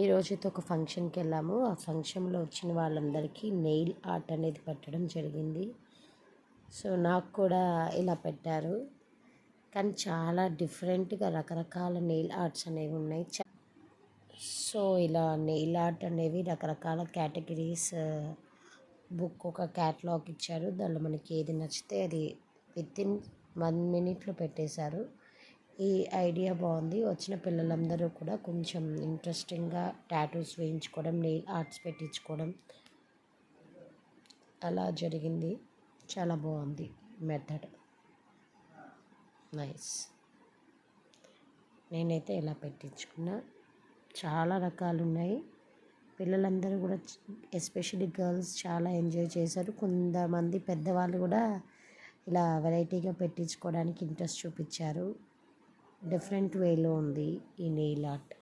ఈరోజైతే ఒక ఫంక్షన్కి వెళ్ళాము. ఆ ఫంక్షన్లో వచ్చిన వాళ్ళందరికీ నెయిల్ ఆర్ట్ అనేది పెట్టడం జరిగింది. సో నాకు కూడా ఇలా పెట్టారు, కానీ చాలా డిఫరెంట్గా రకరకాల నెయిల్ ఆర్ట్స్ అనేవి ఉన్నాయి. సో ఇలా నెయిల్ ఆర్ట్ అనేవి రకరకాల కేటగిరీస్ బుక్ ఒక క్యాటలాగ్ ఇచ్చారు. దానిలో మనకి ఏది నచ్చితే అది వితిన్ 1 మినిట్లో పెట్టేశారు. ఈ ఐడియా బాగుంది. వచ్చిన పిల్లలందరూ కూడా కొంచెం ఇంట్రెస్టింగ్గా టాటూస్ వేయించుకోవడం, నెయిల్ ఆర్ట్స్ పెట్టించుకోవడం అలా జరిగింది. చాలా బాగుంది మెథడ్, నైస్. నేనైతే ఇలా పెట్టించుకున్నా. చాలా రకాలు ఉన్నాయి. పిల్లలందరూ కూడా ఎస్పెషల్లీ గర్ల్స్ చాలా ఎంజాయ్ చేశారు. కొంతమంది పెద్దవాళ్ళు కూడా ఇలా వెరైటీగా పెట్టించుకోవడానికి ఇంట్రెస్ట్ చూపించారు. డిఫరెంట్ వేలో ఉంది ఈ నెయిల్ ఆర్ట్.